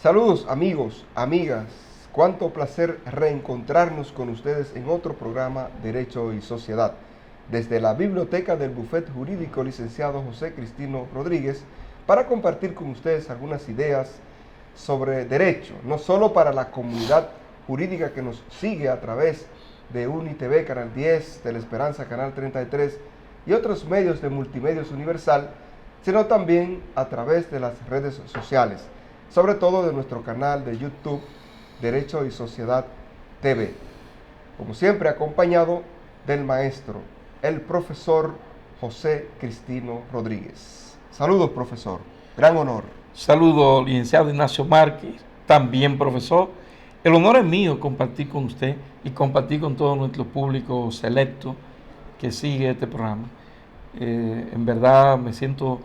Saludos amigos, amigas, cuánto placer reencontrarnos con ustedes en otro programa Derecho y Sociedad. Desde la biblioteca del Bufete Jurídico Licenciado José Cristino Rodríguez, para compartir con ustedes algunas ideas sobre derecho, no solo para la comunidad jurídica que nos sigue a través de UniTV, Canal 10, Teleesperanza, Canal 33 y otros medios de Multimedios Universal, sino también a través de las redes sociales, sobre todo de nuestro canal de YouTube, Derecho y Sociedad TV. Como siempre, acompañado del maestro, el profesor José Cristino Rodríguez. Saludos, profesor. Gran honor. Saludos, licenciado Ignacio Márquez, también profesor. El honor es mío compartir con usted y compartir con todo nuestro público selecto que sigue este programa. En verdad me siento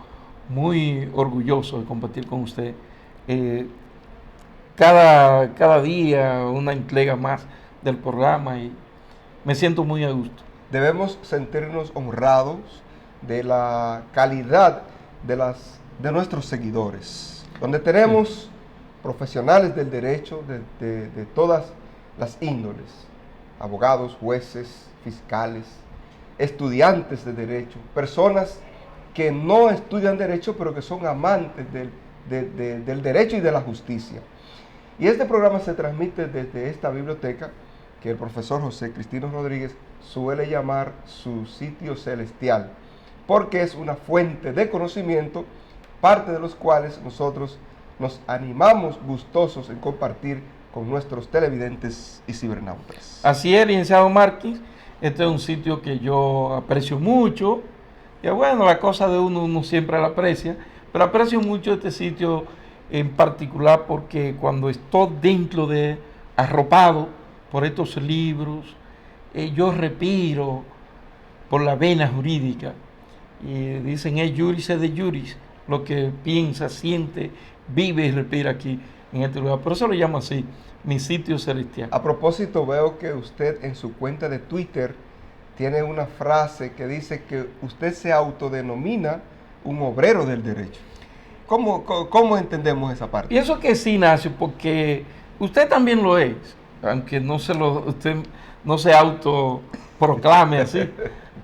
muy orgulloso de compartir con usted. Cada día una entrega más del programa y me siento muy a gusto. Debemos sentirnos honrados de la calidad de nuestros seguidores, donde tenemos profesionales del derecho de todas las índoles, abogados, jueces, fiscales, estudiantes de derecho, personas que no estudian derecho pero que son amantes del derecho y de la justicia. Y este programa se transmite desde esta biblioteca que el profesor José Cristino Rodríguez suele llamar su sitio celestial, porque es una fuente de conocimiento, parte de los cuales nosotros nos animamos gustosos en compartir con nuestros televidentes y cibernautas. Así es, licenciado Márquez, este es un sitio que yo aprecio mucho, y bueno, la cosa de uno siempre la aprecia, pero aprecio mucho este sitio en particular porque cuando estoy dentro de, arropado por estos libros, yo respiro por la vena jurídica, y dicen es juris et de juris, lo que piensa, siente, vive y respira aquí en este lugar. Por eso lo llamo así, mi sitio celestial. A propósito, veo que usted en su cuenta de Twitter tiene una frase que dice que usted se autodenomina un obrero del derecho. ¿Cómo entendemos esa parte? Pienso que sí, Ignacio, porque usted también lo es, aunque usted no se autoproclame así.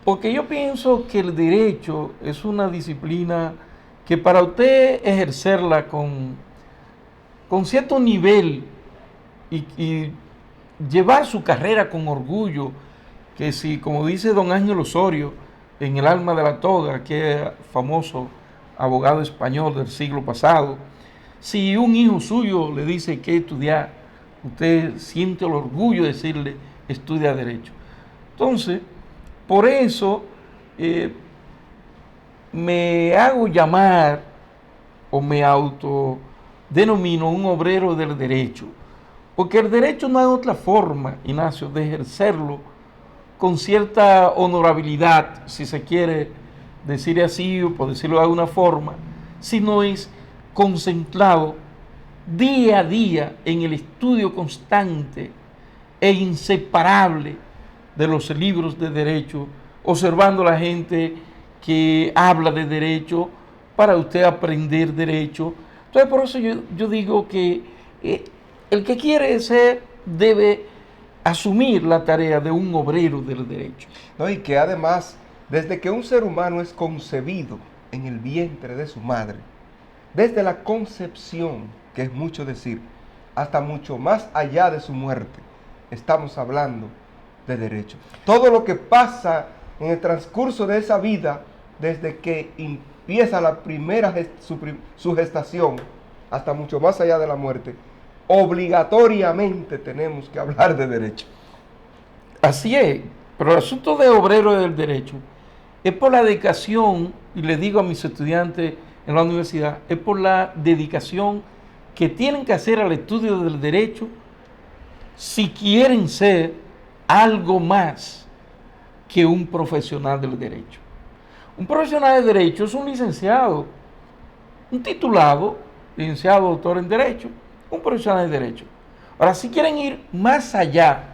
Porque yo pienso que el derecho es una disciplina que para usted ejercerla con cierto nivel y llevar su carrera con orgullo, que si, como dice don Ángel Osorio en El alma de la toga, que es famoso abogado español del siglo pasado, si un hijo suyo le dice que estudiar, usted siente el orgullo de decirle estudia derecho. Entonces, por eso me hago llamar o me autodenomino un obrero del derecho, porque el derecho no hay otra forma, Ignacio, de ejercerlo con cierta honorabilidad, si se quiere decir así o por decirlo de alguna forma, sino es concentrado día a día en el estudio constante e inseparable de los libros de derecho, observando a la gente que habla de derecho para usted aprender derecho. Entonces, por eso yo digo que el que quiere ser debe asumir la tarea de un obrero del derecho. No, y que además, desde que un ser humano es concebido en el vientre de su madre, desde la concepción, que es mucho decir, hasta mucho más allá de su muerte, estamos hablando de derecho. Todo lo que pasa en el transcurso de esa vida, desde que empieza su gestación, hasta mucho más allá de la muerte, obligatoriamente tenemos que hablar de derecho. Así es, pero el asunto de obrero del derecho es por la dedicación, y le digo a mis estudiantes en la universidad, es por la dedicación que tienen que hacer al estudio del derecho si quieren ser algo más que un profesional del derecho. Un profesional de derecho es un licenciado, un titulado, licenciado, doctor en derecho, un profesional de derecho. Ahora, si quieren ir más allá,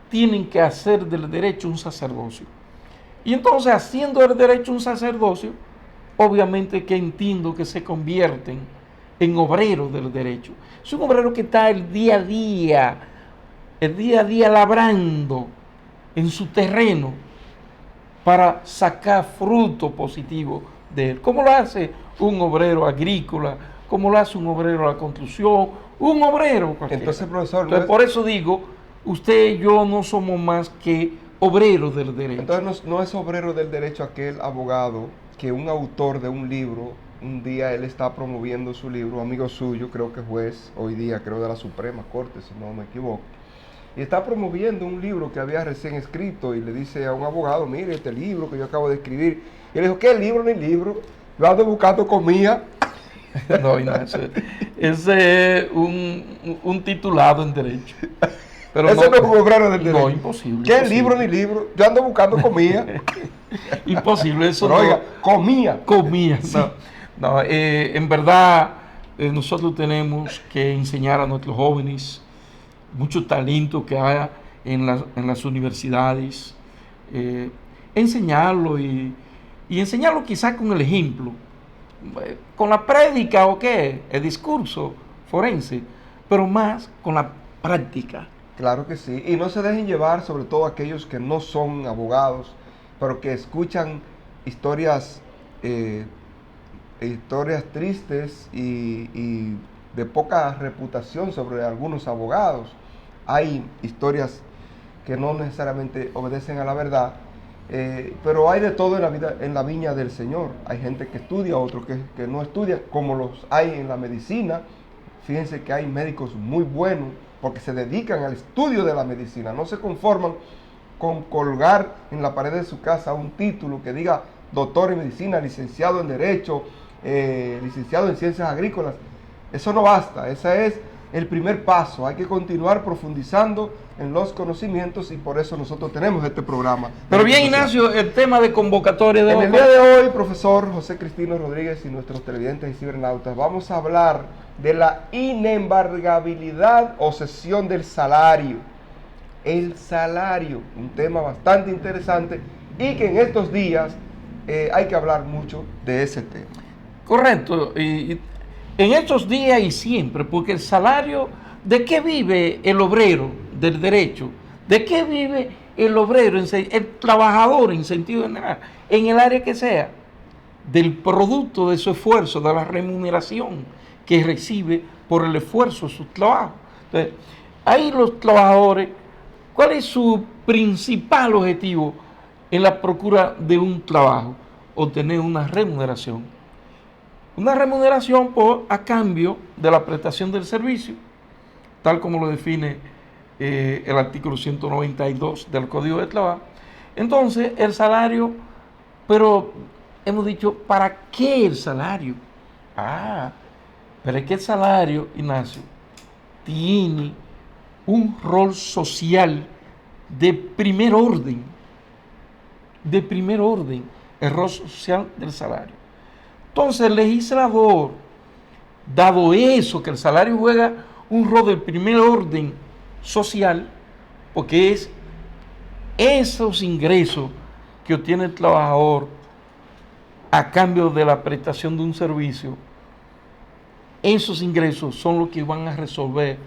tienen que hacer del derecho un sacerdocio. Y entonces, haciendo del derecho un sacerdocio, obviamente que entiendo que se convierten en obrero del derecho. Es un obrero que está el día a día labrando en su terreno para sacar fruto positivo de él. ¿Cómo lo hace un obrero agrícola? ¿Cómo lo hace un obrero de la construcción? Un obrero cualquiera. Entonces, profesor, Entonces, por eso digo, usted y yo no somos más que obreros del derecho. Entonces no es obrero del derecho aquel abogado que un autor de un libro, un día él está promoviendo su libro, amigo suyo, creo que juez, hoy día creo de la Suprema Corte, si no me equivoco, y está promoviendo un libro que había recién escrito y le dice a un abogado, mire este libro que yo acabo de escribir, y él dijo, ¿qué libro ni libro? Yo ando buscando comida. No, Ignacio, ese es un titulado en derecho. Pero Ese no es un obrero del derecho. No, imposible. ¿Qué imposible. libro ni libro? Yo ando buscando comida. Imposible, eso. Pero no. oiga, comía. Comía, sí. No, en verdad, nosotros tenemos que enseñar a nuestros jóvenes mucho talento que haya en las universidades, enseñarlo y enseñarlo quizás con el ejemplo, con la prédica o qué, el discurso forense, pero más con la práctica. Claro que sí, y no se dejen llevar, sobre todo aquellos que no son abogados, pero que escuchan historias, historias tristes y de poca reputación sobre algunos abogados. Hay historias que no necesariamente obedecen a la verdad, pero hay de todo en la vida, en la viña del Señor. Hay gente que estudia, otros que no estudian, como los hay en la medicina. Fíjense que hay médicos muy buenos porque se dedican al estudio de la medicina, no se conforman con colgar en la pared de su casa un título que diga doctor en medicina, licenciado en derecho, licenciado en ciencias agrícolas. Eso no basta, ese es el primer paso, hay que continuar profundizando en los conocimientos y por eso nosotros tenemos este programa. Pero bien, Ignacio, el tema de convocatoria de En el día de hoy, profesor José Cristino Rodríguez y nuestros televidentes y cibernautas, vamos a hablar de la inembargabilidad o cesión del salario. El salario, un tema bastante interesante y que en estos días hay que hablar mucho de ese tema. Correcto, y en estos días y siempre, porque el salario, ¿de qué vive el obrero del derecho? ¿De qué vive el obrero, el trabajador en sentido general, en el área que sea? Del producto de su esfuerzo, de la remuneración que recibe por el esfuerzo de su trabajo. Entonces, ahí los trabajadores, ¿cuál es su principal objetivo en la procura de un trabajo? Obtener una remuneración. Una remuneración a cambio de la prestación del servicio, tal como lo define el artículo 192 del Código de Trabajo. Entonces, el salario, pero hemos dicho, ¿para qué el salario? Pero es que el salario, Ignacio, tiene un rol social de primer orden, el rol social del salario. Entonces el legislador, dado eso, que el salario juega un rol de primer orden social, porque es esos ingresos que obtiene el trabajador a cambio de la prestación de un servicio, esos ingresos son los que van a resolver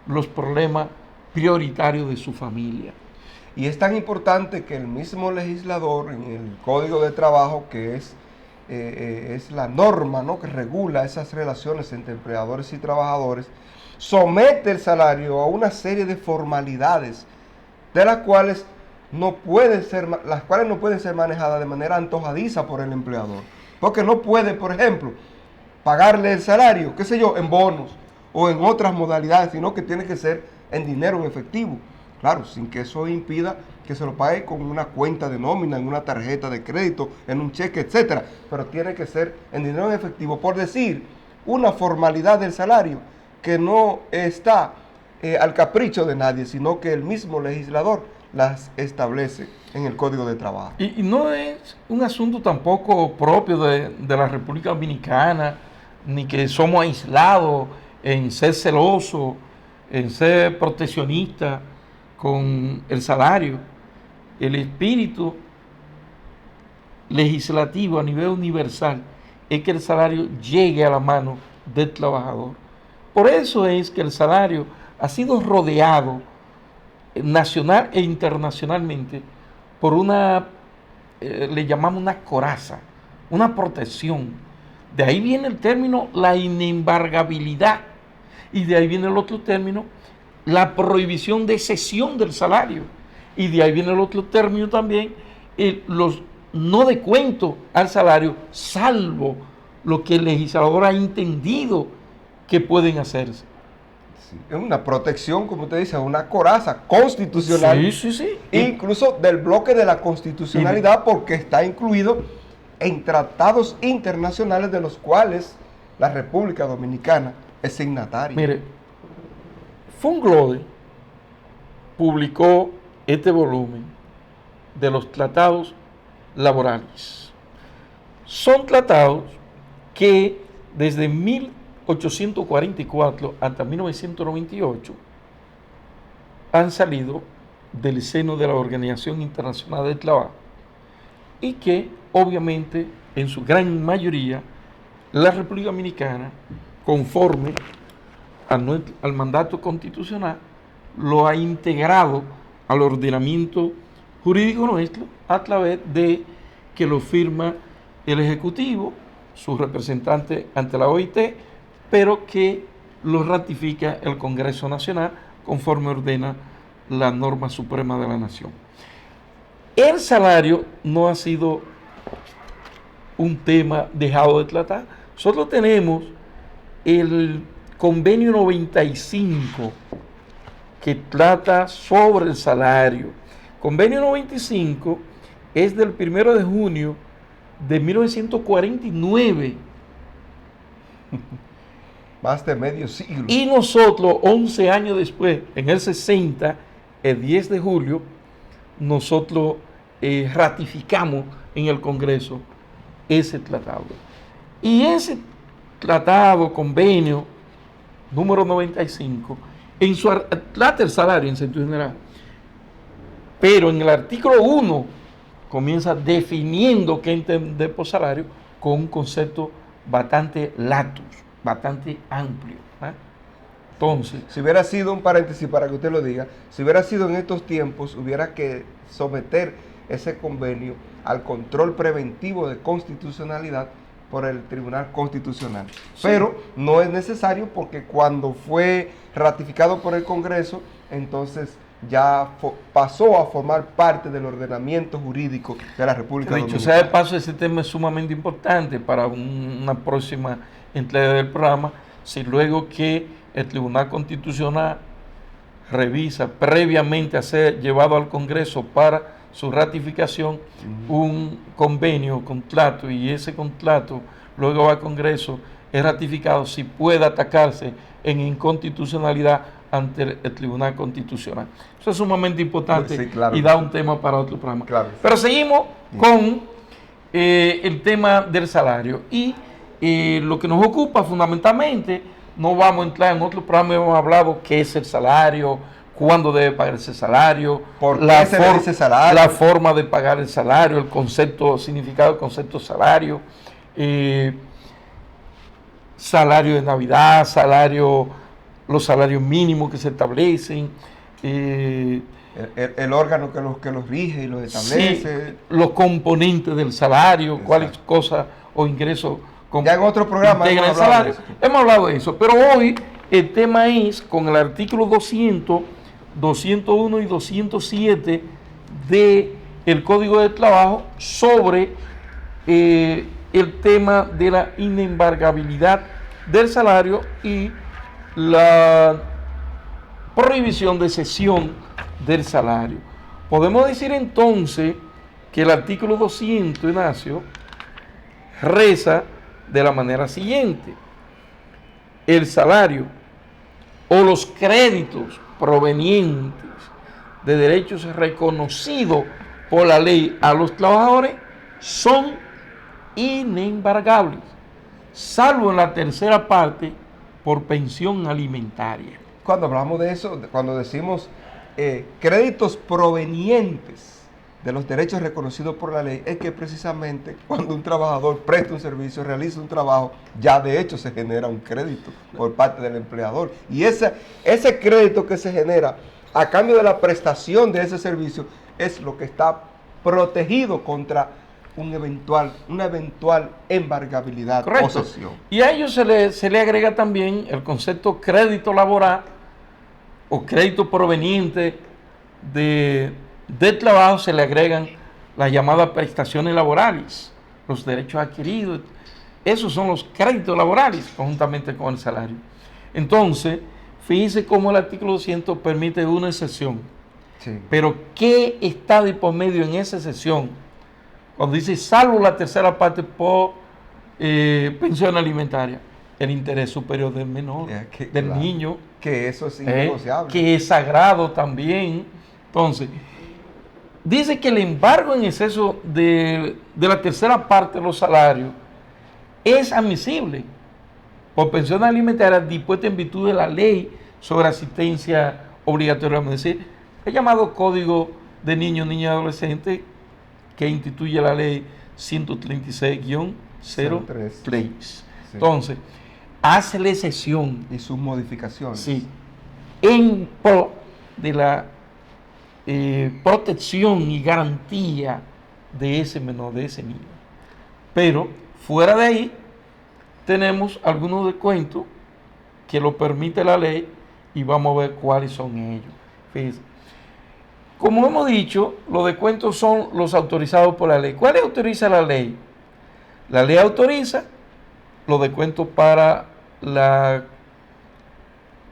los problemas prioritarios de su familia. Y es tan importante que el mismo legislador en el Código de Trabajo, que es la norma, ¿no?, que regula esas relaciones entre empleadores y trabajadores, somete el salario a una serie de formalidades de las cuales no pueden ser manejadas de manera antojadiza por el empleador. Porque no puede, por ejemplo, pagarle el salario, qué sé yo, en bonos o en otras modalidades, sino que tiene que ser en dinero en efectivo. Claro, sin que eso impida que se lo pague con una cuenta de nómina, en una tarjeta de crédito, en un cheque, etcétera. Pero tiene que ser en dinero en efectivo, por decir, una formalidad del salario que no está al capricho de nadie, sino que el mismo legislador las establece en el Código de Trabajo. Y no es un asunto tampoco propio de la República Dominicana, ni que somos aislados en ser celosos, en ser proteccionistas con el salario. El espíritu legislativo a nivel universal es que el salario llegue a la mano del trabajador. Por eso es que el salario ha sido rodeado nacional e internacionalmente por una, le llamamos una coraza, una protección. De ahí viene el término la inembargabilidad y de ahí viene el otro término la prohibición de cesión del salario y de ahí viene el otro término también los no de cuento al salario salvo lo que el legislador ha entendido que pueden hacerse. Sí, es una protección, como usted dice, una coraza constitucional. Sí, sí, sí. Incluso del bloque de la constitucionalidad, porque está incluido en tratados internacionales de los cuales la República Dominicana es signataria. Mire, Funglode publicó este volumen de los tratados laborales. Son tratados que desde 1844 hasta 1998 han salido del seno de la Organización Internacional del Trabajo y que obviamente en su gran mayoría la República Dominicana, conforme al mandato constitucional, lo ha integrado al ordenamiento jurídico nuestro a través de que lo firma el Ejecutivo, su representante ante la OIT, pero que lo ratifica el Congreso Nacional conforme ordena la norma suprema de la nación. El salario no ha sido un tema dejado de tratar. Nosotros tenemos el convenio 95 que trata sobre el salario. Convenio 95 es del 1 de junio de 1949. Más de medio siglo. Y nosotros, 11 años después, en el 60, el 10 de julio, nosotros ratificamos en el Congreso ese tratado. Y ese tratado, convenio número 95, en su trata el salario en sentido general, pero en el artículo 1 comienza definiendo qué entender por salario con un concepto bastante latus, bastante amplio. Entonces, si hubiera sido un paréntesis para que usted lo diga, si hubiera sido en estos tiempos, hubiera que someter ese convenio al control preventivo de constitucionalidad por el Tribunal Constitucional. Sí. Pero no es necesario porque cuando fue ratificado por el Congreso, entonces ya pasó a formar parte del ordenamiento jurídico de la República Dominicana. Dicho sea de paso, ese tema es sumamente importante para una próxima entrega del programa, si luego que el Tribunal Constitucional revisa previamente a ser llevado al Congreso para su ratificación un convenio, contrato, y ese contrato luego va al Congreso, es ratificado, si puede atacarse en inconstitucionalidad ante el Tribunal Constitucional. Eso es sumamente importante, sí, claro, y da un tema para otro programa. Claro. Pero seguimos con el tema del salario y lo que nos ocupa fundamentalmente. No vamos a entrar en otro programa, hemos hablado qué es el salario, cuándo debe pagar ese salario, ¿por qué se le dice salario? La forma de pagar el salario, el concepto, significado del concepto salario, salario de Navidad, los salarios mínimos que se establecen, el órgano que los rige y los establece, sí, los componentes del salario, cuáles cosas o ingresos. Ya en otro programa hemos hablado de eso, pero hoy el tema es con el artículo 200, 201 y 207 del Código de Trabajo sobre el tema de la inembargabilidad del salario y la prohibición de cesión del salario. Podemos decir entonces que el artículo 200, Ignacio, reza de la manera siguiente: el salario o los créditos provenientes de derechos reconocidos por la ley a los trabajadores son inembargables, salvo en la tercera parte por pensión alimentaria. Cuando hablamos de eso, cuando decimos créditos provenientes de los derechos reconocidos por la ley es que precisamente cuando un trabajador presta un servicio, realiza un trabajo, ya de hecho se genera un crédito por parte del empleador. Y ese crédito que se genera a cambio de la prestación de ese servicio es lo que está protegido contra una eventual embargabilidad o cesión. Y a ello se le agrega también el concepto crédito laboral o crédito proveniente del trabajo, se le agregan las llamadas prestaciones laborales, los derechos adquiridos. Esos son los créditos laborales conjuntamente con el salario. Entonces, fíjese cómo el artículo 200 permite una excepción. Sí. Pero, ¿qué está de por medio en esa excepción? Cuando dice, salvo la tercera parte por pensión alimentaria, el interés superior del menor, del claro, niño. Que eso es innegociable. Que es sagrado también. Entonces, dice que el embargo en exceso de la tercera parte de los salarios es admisible por pensión alimentaria dispuesta en virtud de la ley sobre asistencia obligatoria, es decir, el llamado Código de Niños, Niñas y Adolescentes que instituye la ley 136-03. Sí. Entonces, hace la excepción. Y sus modificaciones. Sí. En pro de la protección y garantía de ese menor, de ese niño. Pero, fuera de ahí, tenemos algunos descuentos que lo permite la ley y vamos a ver cuáles son ellos. Fíjense. Como hemos dicho, los descuentos son los autorizados por la ley. ¿Cuáles autoriza la ley? La ley autoriza los descuentos para la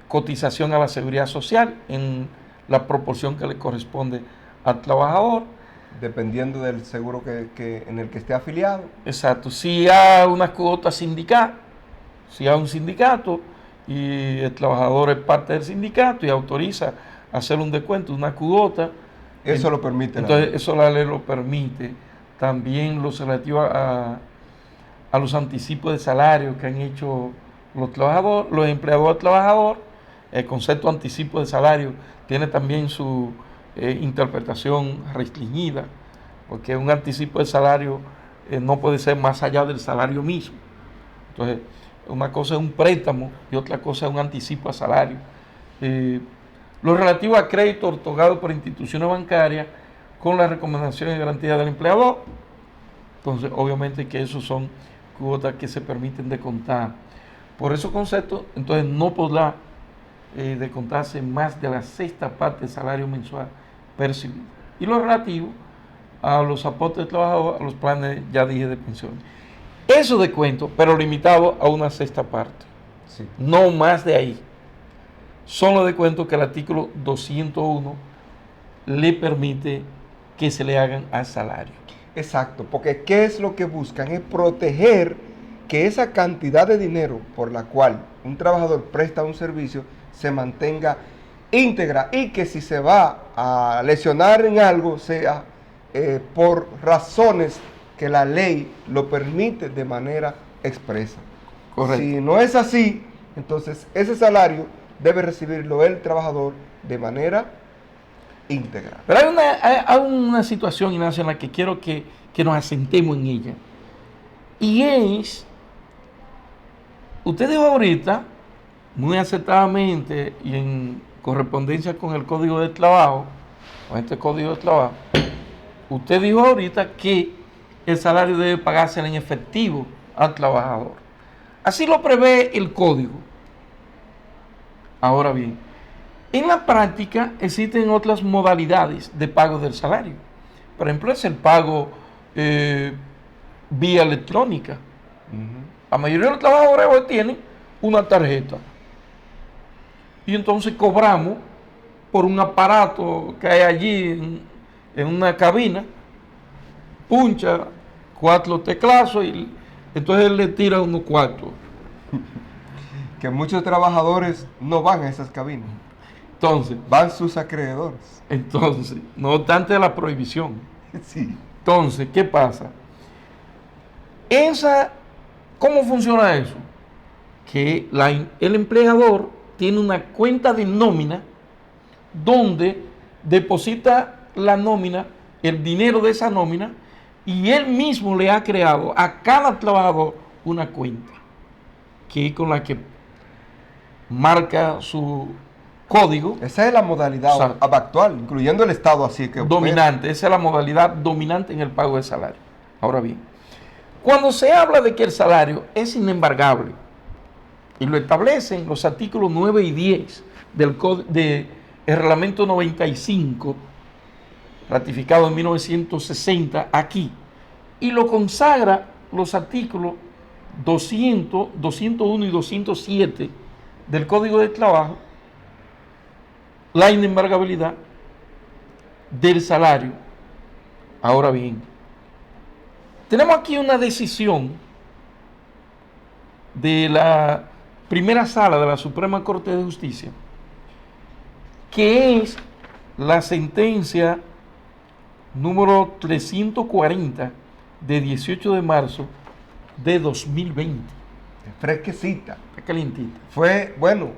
cotización a la seguridad social en la proporción que le corresponde al trabajador. Dependiendo del seguro en el que esté afiliado. Exacto. Si hay una cuota sindical, si hay un sindicato y el trabajador es parte del sindicato y autoriza hacer un descuento, una cuota. Eso lo permite entonces, la ley. Eso la ley lo permite. También lo relativo a los anticipos de salario que han hecho los trabajadores, los empleadores del trabajador. El concepto de anticipo de salario tiene también su interpretación restringida, porque un anticipo de salario no puede ser más allá del salario mismo. Entonces, una cosa es un préstamo y otra cosa es un anticipo a salario. Lo relativo a crédito otorgado por instituciones bancarias con las recomendaciones y garantías del empleador. Entonces, obviamente que esos son cuotas que se permiten descontar. Por esos conceptos, entonces no podrá descontarse más de la sexta parte del salario mensual percibido. Y lo relativo a los aportes de trabajador, a los planes, ya dije, de pensiones. Eso descuento, pero limitado a una sexta parte. Sí. No más de ahí. Son los descuentos que el artículo 201 le permite que se le hagan al salario. Exacto, porque ¿qué es lo que buscan? Es proteger que esa cantidad de dinero por la cual un trabajador presta un servicio se mantenga íntegra y que si se va a lesionar en algo sea por razones que la ley lo permite de manera expresa. Correcto. Si no es así, entonces ese salario debe recibirlo el trabajador de manera íntegra. Pero hay una situación, Ignacio, en la que quiero que nos asentemos en ella. Y es, usted dijo ahorita, muy acertadamente y en correspondencia con el Código de Trabajo, con este Código de Trabajo, usted dijo ahorita que el salario debe pagarse en efectivo al trabajador. Así lo prevé el Código. Ahora bien, en la práctica existen otras modalidades de pago del salario. Por ejemplo, es el pago vía electrónica. La mayoría de los trabajadores hoy tienen una tarjeta. Y entonces cobramos por un aparato que hay allí en una cabina, puncha 4 teclazos y entonces él le tira unos cuartos. Que muchos trabajadores no van a esas cabinas. Entonces, van sus acreedores. Entonces, no obstante la prohibición. Sí. Entonces, ¿qué pasa? ¿Cómo funciona eso? Que el empleador tiene una cuenta de nómina donde deposita la nómina el dinero de esa nómina y él mismo le ha creado a cada trabajador una cuenta, que es con la que marca su código. Esa es la modalidad actual, incluyendo el Estado, así que dominante. Esa es la modalidad dominante en el pago de salario. Ahora bien, cuando se habla de que el salario es inembargable, y lo establecen los artículos 9 y 10 del Reglamento 95, ratificado en 1960 aquí, y lo consagra los artículos 200, 201 y 207 del Código de Trabajo, la inembargabilidad del salario. Ahora bien, tenemos aquí una decisión de la primera sala de la Suprema Corte de Justicia, que es la sentencia número 340 de 18 de marzo de 2020. Fresquecita. Calientita. Fue, bueno,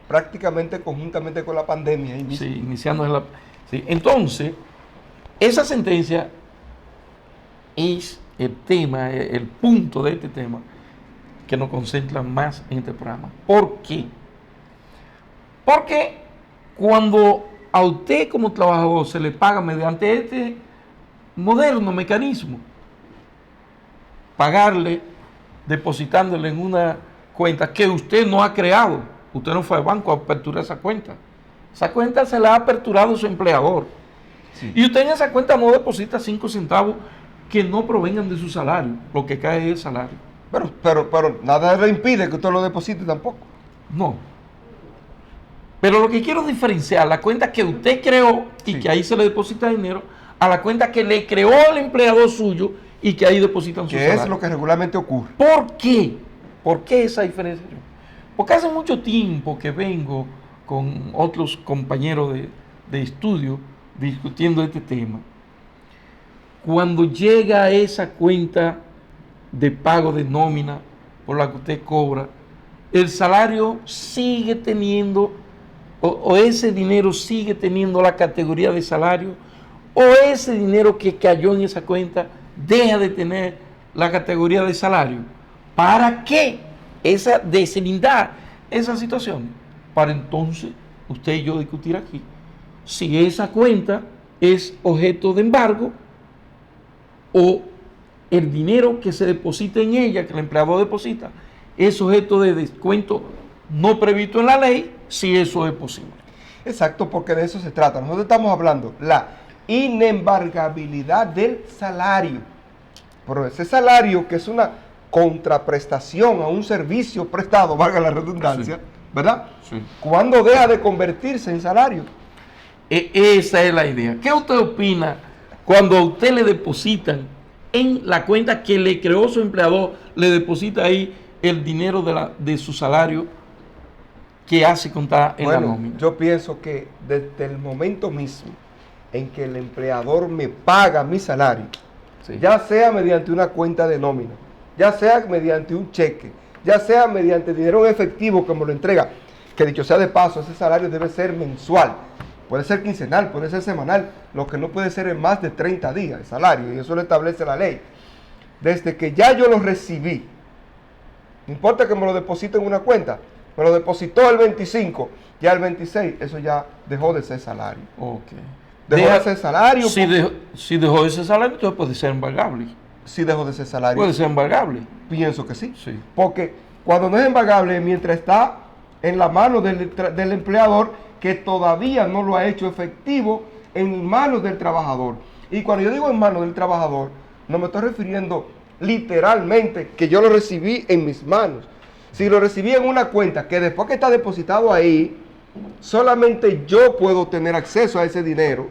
prácticamente conjuntamente con la pandemia. Sí, iniciando la... Sí. Entonces, esa sentencia es el tema, el punto de este tema que nos concentra más en este programa. ¿Por qué? Porque cuando a usted como trabajador se le paga mediante este moderno mecanismo, pagarle, depositándole en una cuenta que usted no ha creado, usted no fue al banco a aperturar esa cuenta se la ha aperturado su empleador. Sí. Y usted en esa cuenta no deposita 5 centavos que no provengan de su salario, lo que cae es el salario. Pero nada le impide que usted lo deposite tampoco. No. Pero lo que quiero diferenciar, la cuenta que usted creó y que ahí se le deposita dinero, a la cuenta que le creó el empleador suyo y que ahí depositan su salario. Que es lo que regularmente ocurre. ¿Por qué? ¿Por qué esa diferencia? Porque hace mucho tiempo que vengo con otros compañeros de estudio discutiendo este tema. Cuando llega a esa cuenta de pago de nómina por la que usted cobra, el salario sigue teniendo, o ese dinero sigue teniendo la categoría de salario, o ese dinero que cayó en esa cuenta deja de tener la categoría de salario. ¿Para qué esa deslindar esa situación? Para entonces usted y yo discutir aquí si esa cuenta es objeto de embargo o el dinero que se deposita en ella, que el empleador deposita, es objeto de descuento no previsto en la ley, si eso es posible. Exacto, porque de eso se trata. Nosotros estamos hablando la inembargabilidad del salario. Pero ese salario, que es una contraprestación a un servicio prestado, valga la redundancia, sí, ¿verdad? Sí. ¿Cuándo deja de convertirse en salario? Esa es la idea. ¿Qué usted opina cuando a usted le depositan en la cuenta que le creó su empleador, le deposita ahí el dinero de su salario que hace contar en la nómina? Yo pienso que desde el momento mismo en que el empleador me paga mi salario, sí, ya sea mediante una cuenta de nómina, ya sea mediante un cheque, ya sea mediante dinero en efectivo que me lo entrega, que dicho sea de paso, ese salario debe ser mensual, puede ser quincenal, puede ser semanal, lo que no puede ser en más de 30 días el salario, y eso lo establece la ley. Desde que ya yo lo recibí, no importa que me lo deposite en una cuenta, me lo depositó el 25, ya el 26, eso ya dejó de ser salario. Okay. Dejó de ser salario. Si dejó de ser salario, entonces puede ser embargable. Si dejó de ser salario. Puede ser embargable. Pienso que sí. Sí. Porque cuando no es embargable, mientras está en la mano del empleador, que todavía no lo ha hecho efectivo en manos del trabajador. Y cuando yo digo en manos del trabajador, no me estoy refiriendo literalmente que yo lo recibí en mis manos. Si lo recibí en una cuenta que después que está depositado ahí, solamente yo puedo tener acceso a ese dinero.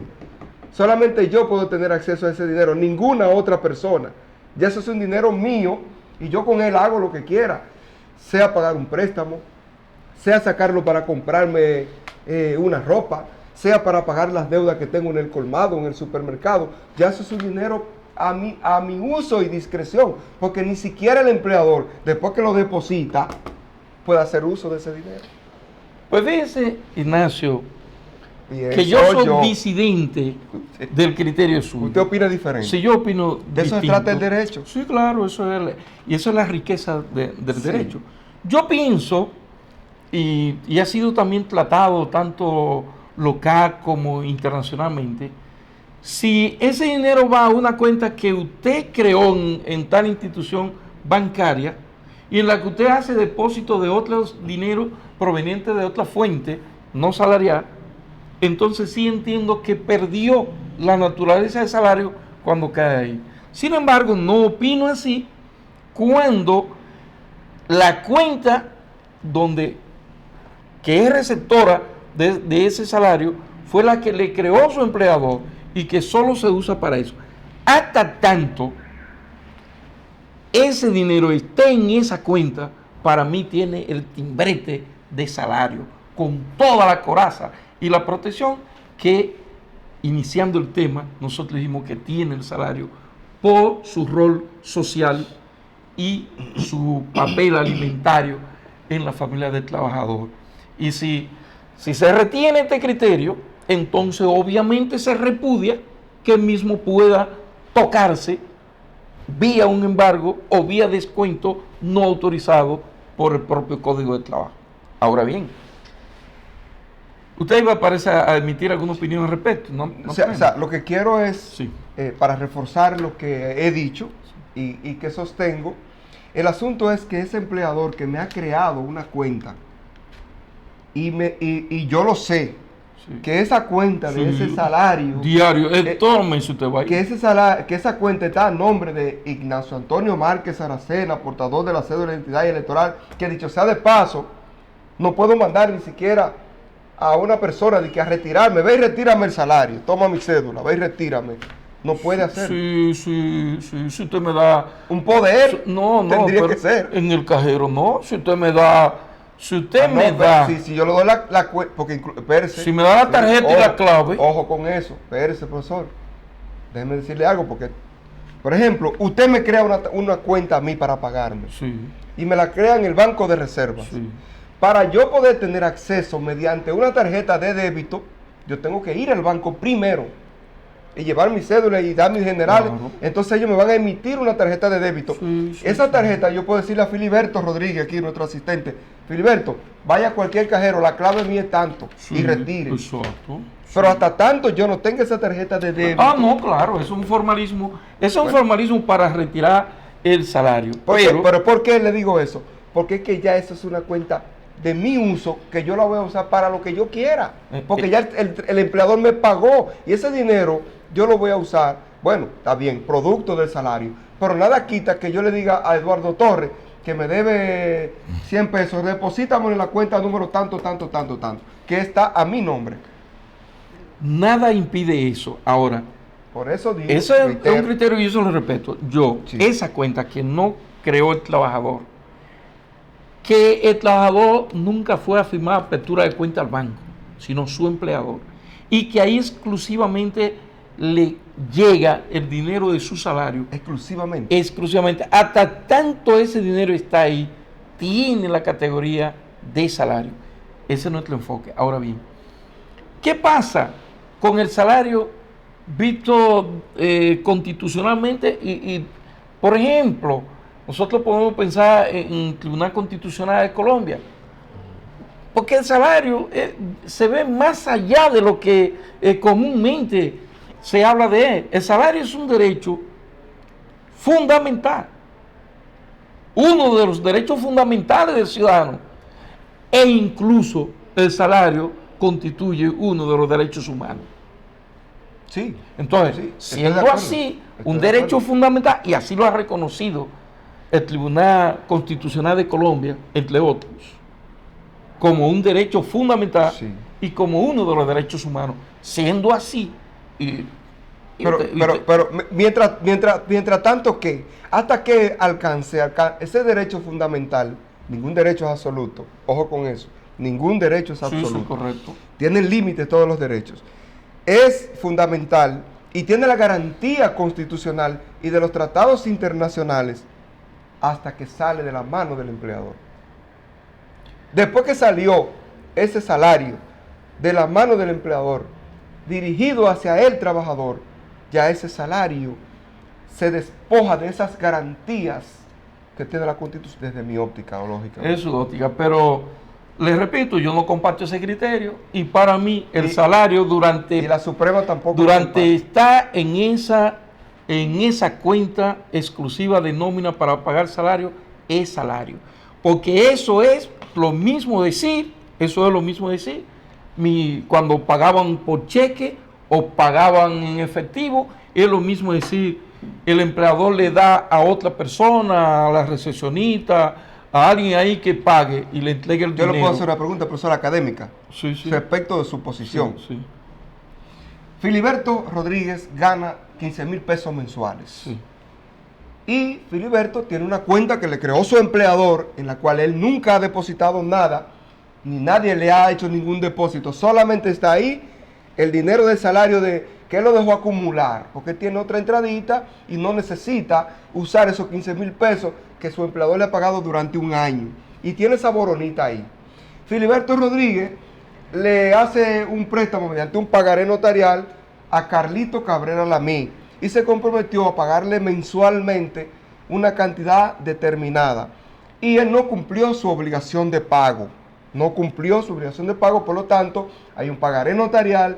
Solamente yo puedo tener acceso a ese dinero, ninguna otra persona. Ya eso es un dinero mío y yo con él hago lo que quiera. Sea pagar un préstamo, sea sacarlo para comprarme una ropa, sea para pagar las deudas que tengo en el colmado, en el supermercado. Ya eso es un dinero a mi uso y discreción, porque ni siquiera el empleador, después que lo deposita, puede hacer uso de ese dinero. Pues fíjese, Ignacio, que yo soy disidente del criterio suyo. Usted opina diferente. Si yo opino de eso se trata el derecho. Sí, claro, y eso es la riqueza del derecho. Yo pienso, y ha sido también tratado tanto local como internacionalmente, si ese dinero va a una cuenta que usted creó en tal institución bancaria y en la que usted hace depósito de otros dineros provenientes de otra fuente, no salarial, entonces sí entiendo que perdió la naturaleza de salario cuando cae ahí. Sin embargo, no opino así cuando la cuenta que es receptora de ese salario fue la que le creó su empleador y que solo se usa para eso. Hasta tanto ese dinero esté en esa cuenta, para mí tiene el timbrete de salario, con toda la coraza y la protección que, iniciando el tema, nosotros dijimos que tiene el salario por su rol social y su papel alimentario en la familia del trabajador. Y si se retiene este criterio, entonces obviamente se repudia que el mismo pueda tocarse vía un embargo o vía descuento no autorizado por el propio Código de Trabajo. Ahora bien, usted iba, parece, a emitir alguna opinión al respecto, ¿no? O sea, lo que quiero es, para reforzar lo que he dicho y que sostengo, el asunto es que ese empleador que me ha creado una cuenta y yo lo sé, que esa cuenta de ese salario diario, todo mes usted va a ir. Que esa cuenta está a nombre de Ignacio Antonio Márquez Aracena, portador de la cédula de identidad electoral, que dicho sea de paso, no puedo mandar ni siquiera a una persona de que a retirarme, ve y retírame el salario, toma mi cédula, ve y retírame. No puede hacer. Sí, si usted me da un poder, tendría que ser. En el cajero no, si usted me da, si yo le doy la cuenta, porque espérese, si me da la tarjeta y la clave. Ojo con eso, espérese, profesor. Déjeme decirle algo, porque, por ejemplo, usted me crea una cuenta a mí para pagarme. Y me la crea en el banco de reservas. Para yo poder tener acceso mediante una tarjeta de débito, yo tengo que ir al banco primero y llevar mi cédula y dar mis generales. Claro. Entonces ellos me van a emitir una tarjeta de débito. Esa tarjeta yo puedo decirle a Filiberto Rodríguez, aquí nuestro asistente: Filiberto, vaya a cualquier cajero, la clave mía es tanto, y retire. Exacto. Pero hasta tanto yo no tenga esa tarjeta de débito. No, claro, es un formalismo. Es un formalismo para retirar el salario. Pero ¿por qué le digo eso? Porque es que ya eso es una cuenta de mi uso, que yo la voy a usar para lo que yo quiera, porque ya el empleador me pagó y ese dinero yo lo voy a usar, bueno, está bien, producto del salario, pero nada quita que yo le diga a Eduardo Torres que me debe 100 pesos, deposítame en la cuenta número tanto, que está a mi nombre. Nada impide eso. Ahora, por eso digo, ese es un criterio y eso lo respeto. Esa cuenta que no creó el trabajador, que el trabajador nunca fue a firmar apertura de cuenta al banco, sino su empleador, y que ahí exclusivamente le llega el dinero de su salario. Exclusivamente. Hasta tanto ese dinero está ahí, tiene la categoría de salario. Ese es nuestro enfoque. Ahora bien, ¿qué pasa con el salario visto constitucionalmente? Y, por ejemplo, nosotros podemos pensar en el Tribunal Constitucional de Colombia, porque el salario se ve más allá de lo que comúnmente se habla de él. El salario es un derecho fundamental, uno de los derechos fundamentales del ciudadano, e incluso el salario constituye uno de los derechos humanos. Sí. Entonces, siendo así un derecho fundamental, y así lo ha reconocido el Tribunal Constitucional de Colombia, entre otros, como un derecho fundamental y como uno de los derechos humanos. Siendo así, pero mientras tanto, que hasta que alcance ese derecho fundamental, ningún derecho es absoluto. Ojo con eso, ningún derecho es absoluto. Sí, correcto. Tienen límites todos los derechos. Es fundamental y tiene la garantía constitucional y de los tratados internacionales hasta que sale de la mano del empleador. Después que salió ese salario de la mano del empleador, dirigido hacia el trabajador, ya ese salario se despoja de esas garantías que tiene la Constitución desde mi óptica o lógica. Es su óptica, pero les repito, yo no comparto ese criterio y para mí el salario Y la Suprema tampoco. durante está en esa cuenta exclusiva de nómina para pagar salario, es salario. Porque eso es lo mismo decir, cuando pagaban por cheque o pagaban en efectivo, es lo mismo decir, el empleador le da a otra persona, a la recepcionista, a alguien ahí que pague y le entregue el dinero. Yo le puedo hacer una pregunta, profesora académica, Sí. respecto de su posición. Sí. Filiberto Rodríguez gana 15,000 pesos mensuales. Sí. Y Filiberto tiene una cuenta que le creó su empleador, en la cual él nunca ha depositado nada, ni nadie le ha hecho ningún depósito. Solamente está ahí el dinero del salario que él lo dejó acumular, porque tiene otra entradita y no necesita usar esos 15,000 pesos que su empleador le ha pagado durante un año. Y tiene esa boronita ahí. Filiberto Rodríguez le hace un préstamo mediante un pagaré notarial a Carlito Cabrera Lamí y se comprometió a pagarle mensualmente una cantidad determinada. Y él no cumplió su obligación de pago. Por lo tanto, hay un pagaré notarial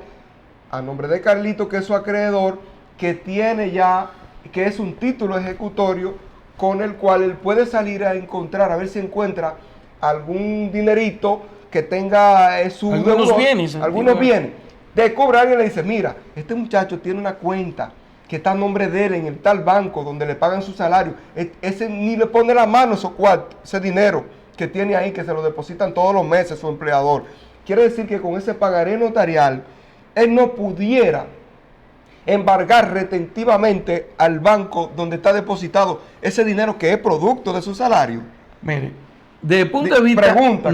a nombre de Carlito, que es su acreedor, que es un título ejecutorio con el cual él puede salir a ver si encuentra algún dinerito que tenga algunos bienes. Descubre, alguien le dice, mira, este muchacho tiene una cuenta que está a nombre de él en el tal banco donde le pagan su salario. Ese ni le pone la mano ese dinero que tiene ahí, que se lo depositan todos los meses su empleador. Quiere decir que con ese pagaré notarial, él no pudiera embargar retentivamente al banco donde está depositado ese dinero que es producto de su salario. Mire, desde el punto de vista... Pregunta,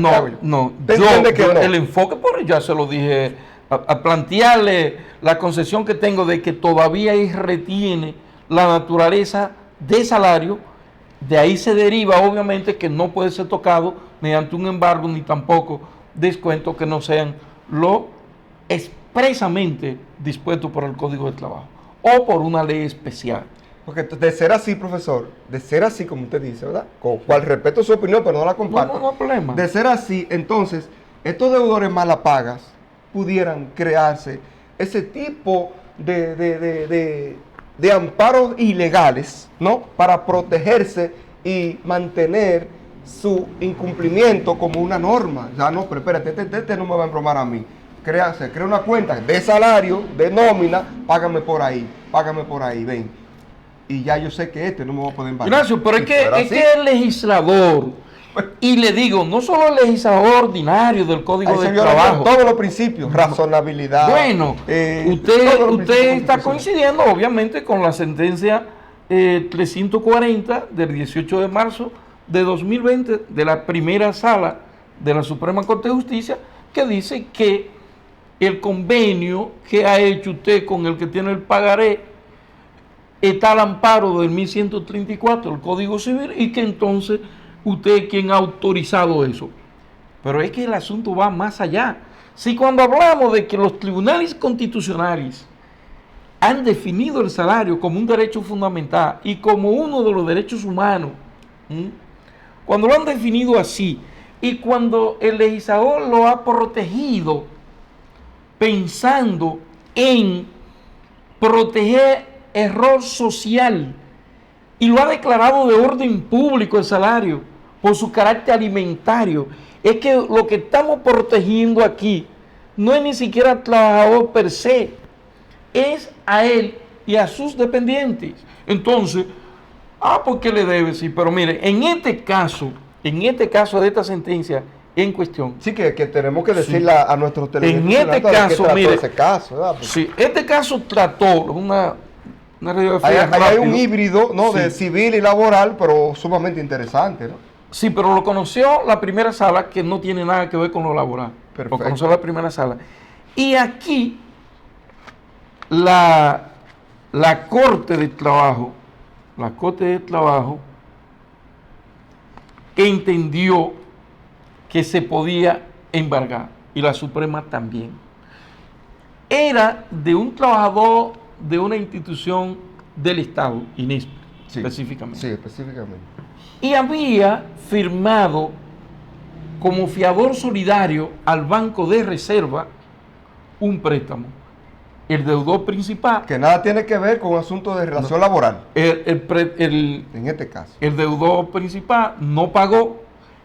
el enfoque, ya se lo dije, a plantearle la concepción que tengo de que todavía ahí retiene la naturaleza de salario, de ahí se deriva obviamente que no puede ser tocado mediante un embargo ni tampoco descuentos que no sean lo expresamente dispuesto por el Código de Trabajo o por una ley especial. Porque de ser así, profesor, de ser así como usted dice, ¿verdad? Con cual respeto su opinión, pero no la comparto. No hay problema. De ser así, entonces, estos deudores malapagas pudieran crearse ese tipo de amparos ilegales, ¿no? Para protegerse y mantener su incumplimiento como una norma. Ya no, pero espérate, este no me va a embromar a mí. Crea una cuenta de salario, de nómina, págame por ahí, ven. Y ya yo sé que no me va a poder embargar. Gracias, pero es que el legislador, y le digo, no solo el legislador ordinario del Código de Trabajo. Todos los principios, razonabilidad. Bueno, usted está coincidiendo obviamente con la sentencia 340 del 18 de marzo de 2020 de la primera sala de la Suprema Corte de Justicia, que dice que el convenio que ha hecho usted con el que tiene el pagaré está al amparo del 1134 del Código Civil y que entonces usted es quien ha autorizado eso. Pero es que el asunto va más allá. Si cuando hablamos de que los tribunales constitucionales han definido el salario como un derecho fundamental y como uno de los derechos humanos, cuando lo han definido así y cuando el legislador lo ha protegido pensando en proteger error social y lo ha declarado de orden público el salario por su carácter alimentario, es que lo que estamos protegiendo aquí no es ni siquiera al trabajador per se, es a él y a sus dependientes. Entonces, ¿por qué le debe? Sí, pero mire, en este caso de esta sentencia en cuestión. Sí, que tenemos que decirle a nuestros televidentes. En este caso, mire, ese caso, ¿verdad? Sí, este caso trató una hay un híbrido, ¿no? Sí. De civil y laboral, pero sumamente interesante, ¿no? Sí, pero lo conoció la primera sala, que no tiene nada que ver con lo laboral. Perfecto. Lo conoció la primera sala. Y aquí la Corte de Trabajo, entendió que se podía embargar. y la Suprema también. Era de un trabajador de una institución del Estado, INESP, Sí, específicamente. Sí, específicamente. Y había firmado como fiador solidario al Banco de Reserva un préstamo. El deudor principal, Que nada tiene que ver con asuntos de relación laboral, en este caso. el deudor principal no pagó.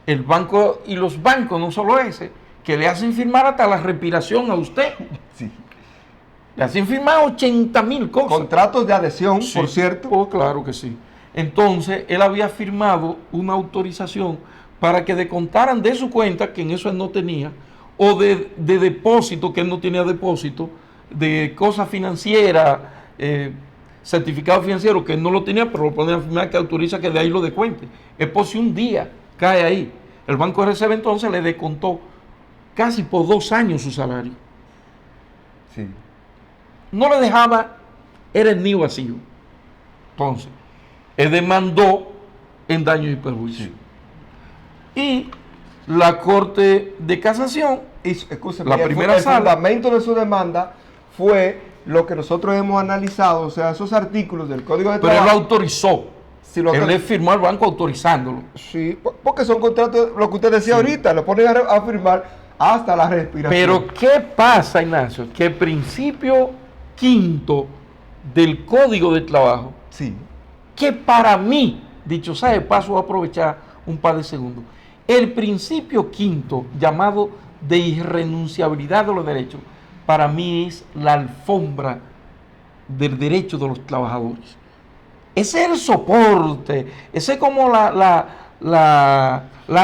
El banco y los bancos, no solo ese, que le hacen firmar hasta la respiración a usted. Sí. Le hacen firmar 80,000 cosas. Contratos de adhesión, Sí. por cierto. Oh, claro que sí. Entonces, él había firmado una autorización para que descontaran de su cuenta, que en eso él no tenía, o de depósito, que él no tenía depósito, de cosas financieras, certificado financiero, que él no lo tenía, pero lo ponen a firmar que autoriza que de ahí lo descuente. Es por si un día cae ahí. El Banco de Reserva entonces le descontó casi por 2 años su salario. Sí. No le dejaba, era el nido vacío. Entonces, él demandó en daño y perjuicio. Sí. Y la Corte de Casación, Escúcheme, la primera el sala, fundamento de su demanda fue lo que nosotros hemos analizado, o sea, esos artículos del Código de pero él lo Trabajo. autorizó. Si lo Él que- le firmó al banco autorizándolo. Sí, porque son contratos, lo que usted decía Sí. ahorita, lo ponen a firmar hasta la respiración. Pero ¿qué pasa, Ignacio? Que el principio quinto del Código de Trabajo, Sí, que para mí, dicho sea de paso, voy a aprovechar un par de segundos, el principio quinto, llamado de irrenunciabilidad de los derechos, para mí es la alfombra del derecho de los trabajadores. Ese es el soporte, ese es como la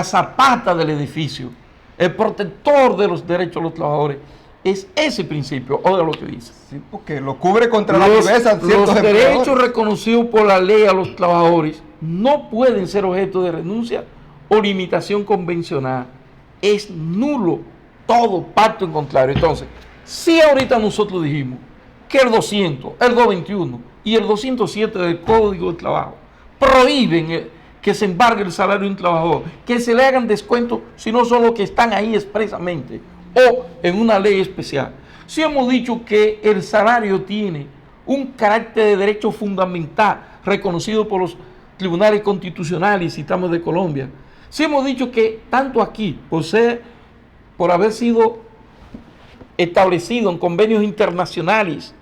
zapata del edificio, el protector de los derechos de los trabajadores. Es ese principio, oiga lo que dice. sí, porque lo cubre contra la Los, viveza de ciertos los derechos empleadores. reconocidos por la ley a los trabajadores no pueden ser objeto de renuncia o limitación convencional. Es nulo todo pacto en contrario. Entonces, si ahorita nosotros dijimos que el 200, el 221 y el 207 del Código de Trabajo prohíben que se embargue el salario de un trabajador, que se le hagan descuentos si no son los que están ahí expresamente o en una ley especial. Si hemos dicho que el salario tiene un carácter de derecho fundamental reconocido por los tribunales constitucionales y citamos de Colombia. Si hemos dicho que tanto aquí, por haber sido establecido en convenios internacionales,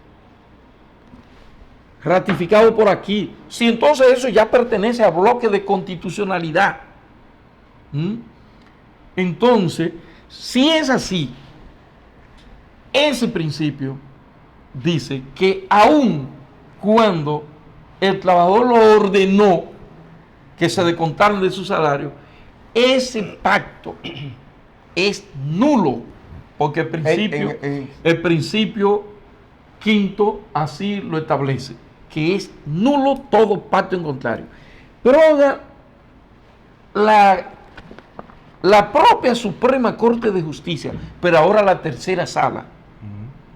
ratificado por aquí, si entonces eso ya pertenece a bloque de constitucionalidad, entonces, si es así, ese principio dice que aun cuando el trabajador lo ordenó que se descontaran de su salario, ese pacto es nulo, porque el principio quinto así lo establece, que es nulo todo pacto en contrario. Pero ahora, la propia Suprema Corte de Justicia, pero ahora la tercera sala,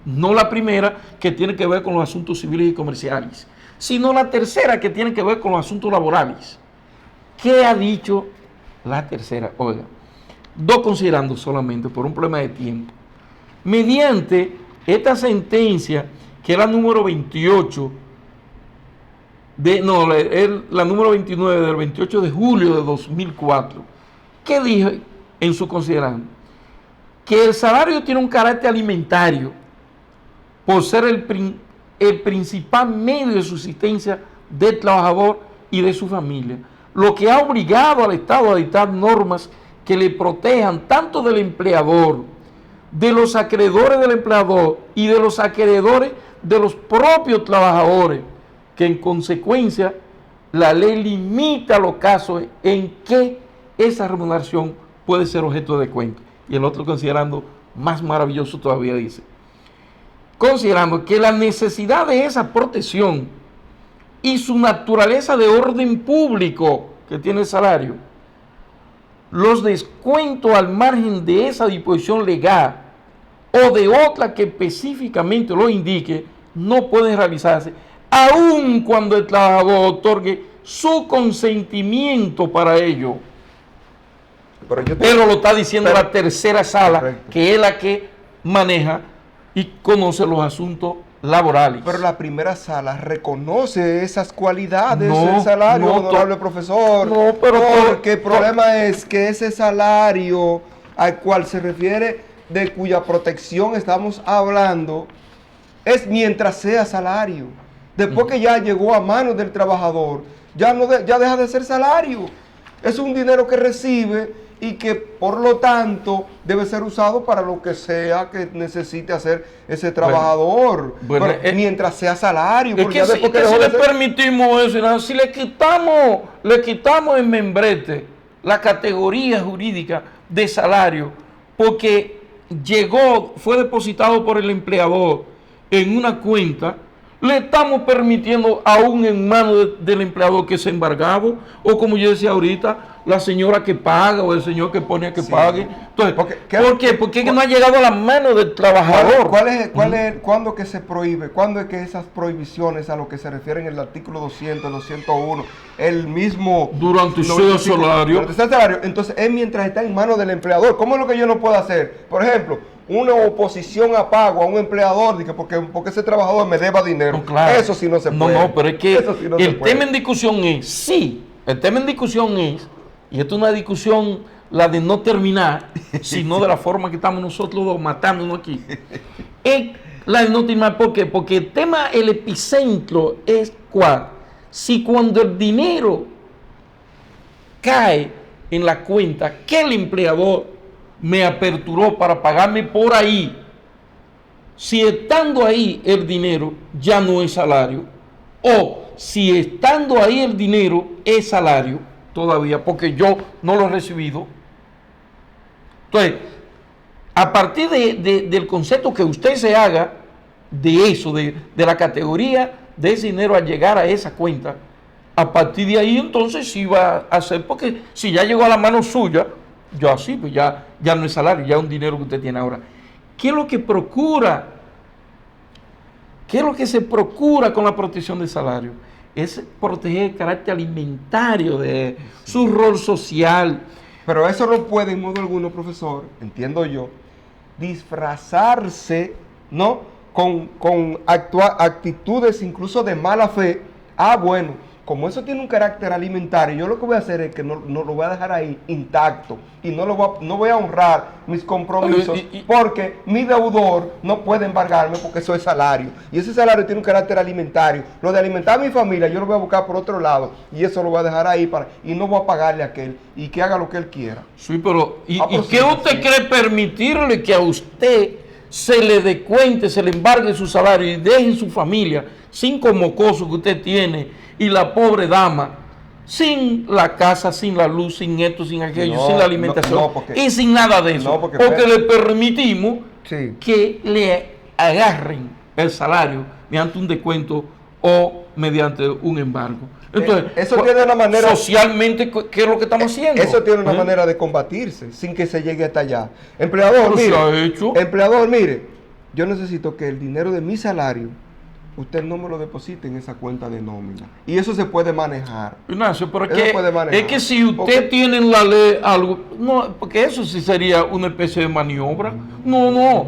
no la primera que tiene que ver con los asuntos civiles y comerciales, sino la tercera que tiene que ver con los asuntos laborales. ¿Qué ha dicho la tercera? Oiga, dos considerando solamente por un problema de tiempo. Mediante esta sentencia, que es la número 28, la número 29 del 28 de julio de 2004, ¿qué dijo en su considerando? Que el salario tiene un carácter alimentario por ser el principal medio de subsistencia del trabajador y de su familia, lo que ha obligado al Estado a dictar normas que le protejan tanto del empleador, de los acreedores del empleador y de los acreedores de los propios trabajadores, que en consecuencia la ley limita los casos en que esa remuneración puede ser objeto de descuento. Y el otro, considerando más maravilloso todavía, dice: considerando que la necesidad de esa protección y su naturaleza de orden público que tiene el salario, los descuentos al margen de esa disposición legal o de otra que específicamente lo indique, no pueden realizarse, aun cuando el trabajador otorgue su consentimiento para ello. Pero lo está diciendo la tercera sala, correcto. que es la que maneja y conoce los asuntos laborales. Pero la primera sala reconoce esas cualidades No, del salario, no, honorable profesor. no, pero porque el problema es que ese salario al cual se refiere, de cuya protección estamos hablando, es mientras sea salario. Después que ya llegó a manos del trabajador, ya deja de ser salario. Es un dinero que recibe y que por lo tanto debe ser usado para lo que sea que necesite hacer ese trabajador. Bueno, mientras sea salario. Es que, si le permitimos eso, si le quitamos en membrete la categoría jurídica de salario, porque fue depositado por el empleador en una cuenta, le estamos permitiendo aún en manos del empleador que sea embargado, o como yo decía ahorita, la señora que paga o el señor que pone a que pague. Entonces, ¿por qué? Porque es que no ha llegado a las manos del trabajador. ¿Cuándo que se prohíbe? ¿Cuándo es que esas prohibiciones a lo que se refiere en el artículo 200, 201, el mismo... Durante su salario. Durante ese salario. Entonces, es mientras está en manos del empleador. ¿Cómo es lo que yo no puedo hacer? Por ejemplo, una oposición a pago a un empleador porque ese trabajador me deba dinero. No, claro. Eso sí no se puede. No, pero es que sí no el tema en discusión es, y esto es una discusión, la de no terminar, sino de la forma que estamos nosotros dos matándonos aquí. Es la de no terminar, ¿por qué? Porque el tema, el epicentro es ¿cuál? Si cuando el dinero cae en la cuenta que el empleador me aperturó para pagarme por ahí, si estando ahí el dinero ya no es salario, o si estando ahí el dinero es salario todavía, porque yo no lo he recibido. Entonces, a partir del concepto que usted se haga de eso, de la categoría de ese dinero al llegar a esa cuenta, a partir de ahí entonces sí va a ser, porque si ya llegó a la mano suya, ya sí, pues ya no es salario, ya es un dinero que usted tiene ahora. ¿Qué es lo que procura? ¿Qué es lo que se procura con la protección del salario? Es proteger el carácter alimentario de su rol social. Pero eso no puede en modo alguno, profesor, entiendo yo, disfrazarse, ¿no? Con actitudes incluso de mala fe. Bueno, como eso tiene un carácter alimentario, yo lo que voy a hacer es que no lo voy a dejar ahí intacto y no voy a honrar mis compromisos porque mi deudor no puede embargarme porque eso es salario. Y ese salario tiene un carácter alimentario. Lo de alimentar a mi familia yo lo voy a buscar por otro lado y eso lo voy a dejar ahí y no voy a pagarle a aquel y que haga lo que él quiera. Sí, pero ¿y qué usted cree permitirle que a usted se le descuente, se le embargue su salario y deje su familia sin mocoso que usted tiene y la pobre dama sin la casa, sin la luz, sin esto, sin aquello, sin la alimentación y sin nada de eso? Porque le permitimos que le agarren el salario mediante un descuento o mediante un embargo. Entonces, eso tiene una manera... Socialmente, ¿qué es lo que estamos haciendo? Eso tiene una manera de combatirse sin que se llegue hasta allá. Empleador, mire, yo necesito que el dinero de mi salario usted no me lo deposite en esa cuenta de nómina. Y eso se puede manejar. Ignacio, pero es que si usted tiene en la ley algo, no, porque eso sí sería una especie de maniobra. No.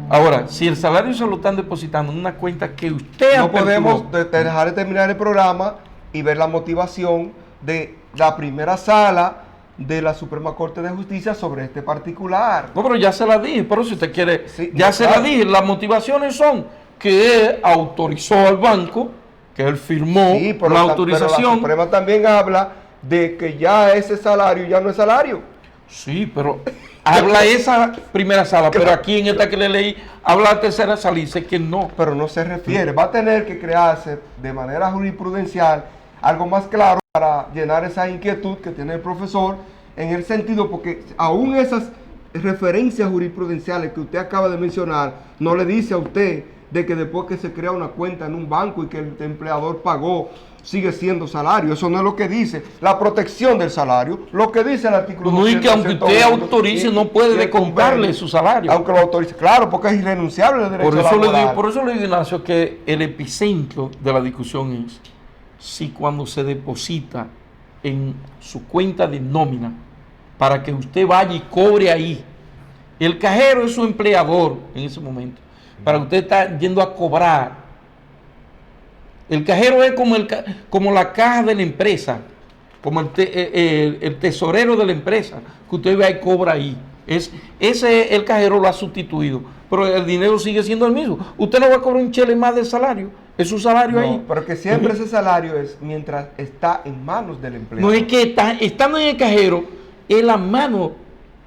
Ahora, si el salario se lo están depositando en una cuenta que usted no podemos dejar de terminar el programa y ver la motivación de la primera sala de la Suprema Corte de Justicia sobre este particular. No, pero ya se la dije, pero si usted quiere, la dije. Las motivaciones son que él autorizó al banco, que él firmó la autorización. Pero la Suprema también habla de que ya ese salario ya no es salario. Sí, pero habla esa primera sala, pero aquí en esta que le leí, habla la tercera sala y dice que no. Pero no se refiere, va a tener que crearse de manera jurisprudencial algo más claro para llenar esa inquietud que tiene el profesor, en el sentido, porque aún esas referencias jurisprudenciales que usted acaba de mencionar, no le dice a usted de que después que se crea una cuenta en un banco y que el empleador pagó, sigue siendo salario. Eso no es lo que dice la protección del salario. Lo que dice el artículo 200, no, y que aunque usted autorice, no puede descontarle su salario. Aunque lo autorice, claro, porque es irrenunciable el derecho laboral. Por eso le digo, Ignacio, que el epicentro de la discusión es si cuando se deposita en su cuenta de nómina para que usted vaya y cobre ahí. El cajero es su empleador en ese momento, para que usted está yendo a cobrar. El cajero es como la caja de la empresa, como el tesorero de la empresa, que usted va y cobra ahí. El cajero lo ha sustituido, pero el dinero sigue siendo el mismo. Usted no va a cobrar un chele más del salario, es su salario ahí. Pero que siempre ese salario es mientras está en manos del empleador. No es que estando en el cajero, es la mano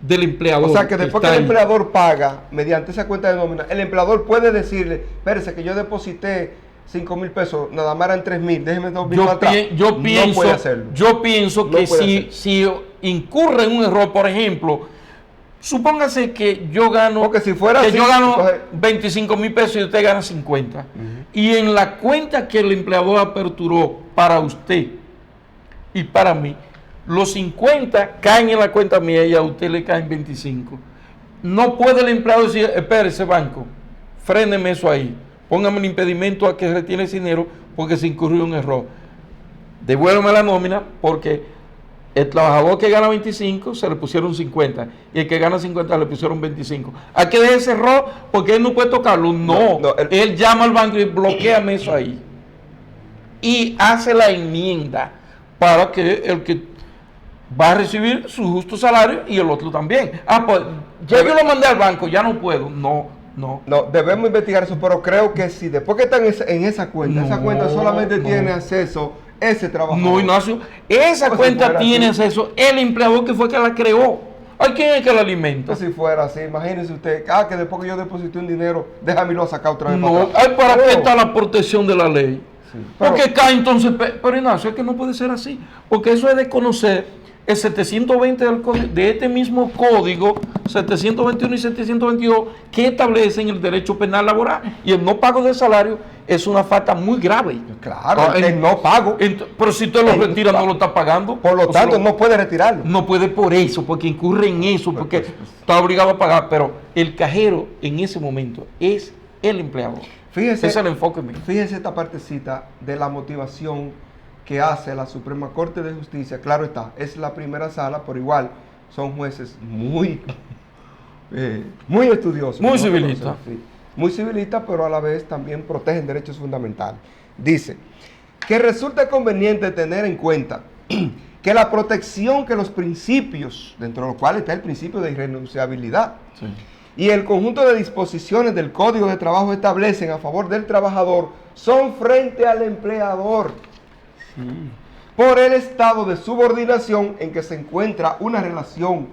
del empleador. O sea que después que el empleador paga mediante esa cuenta de nómina, el empleador puede decirle, espérese que yo deposité 5,000 pesos, nada más eran 3,000, déjeme 2,000 atrás. No puede hacerlo. Yo pienso que si incurre en un error, por ejemplo, supóngase que yo gano, porque si fuera así, yo gano 25,000 pesos y usted gana 50. Y en la cuenta que el empleador aperturó para usted y para mí, los 50 caen en la cuenta mía y a usted le caen 25. No puede el empleado decir, espérese banco, fréneme eso ahí, póngame el impedimento a que retiene ese dinero porque se incurrió un error. Devuélveme la nómina porque el trabajador que gana 25 se le pusieron 50 y el que gana 50 le pusieron 25. Hay que dejar ese error porque él no puede tocarlo. No, él llama al banco y bloqueame eso ahí. Y hace la enmienda para que el que va a recibir su justo salario y el otro también. Pues ya yo lo mandé al banco, ya no puedo. No, debemos investigar eso, pero creo que si después que están en esa cuenta solamente tiene acceso ese trabajador. No, Ignacio, esa cuenta tiene acceso el empleador que fue que la creó. ¿A quién es que la alimenta? Pues si fuera así, imagínese usted, que después que yo deposité un dinero, déjame lo sacar otra vez. No, ¿para qué está la protección de la ley? Sí, porque cae entonces, pero Ignacio, es que no puede ser así, porque eso es de conocer el 720 de este mismo código, 721 y 722, que establecen el derecho penal laboral. Y el no pago de salario es una falta muy grave. Claro, el no pago. Pero si usted lo retira, no lo está pagando. Por lo tanto, no puede retirarlo. No puede por eso, porque incurre en eso, porque está obligado a pagar. Pero el cajero en ese momento es el empleador. Fíjese, ese es el enfoque mío. Fíjese esta partecita de la motivación que hace la Suprema Corte de Justicia. Claro está, es la primera sala, pero igual son jueces muy estudiosos. Muy civilistas. Sí, muy civilistas, pero a la vez también protegen derechos fundamentales. Dice que resulta conveniente tener en cuenta que la protección que los principios, dentro de los cuales está el principio de irrenunciabilidad, sí, y el conjunto de disposiciones del Código de Trabajo establecen a favor del trabajador son frente al empleador. Por el estado de subordinación en que se encuentra una relación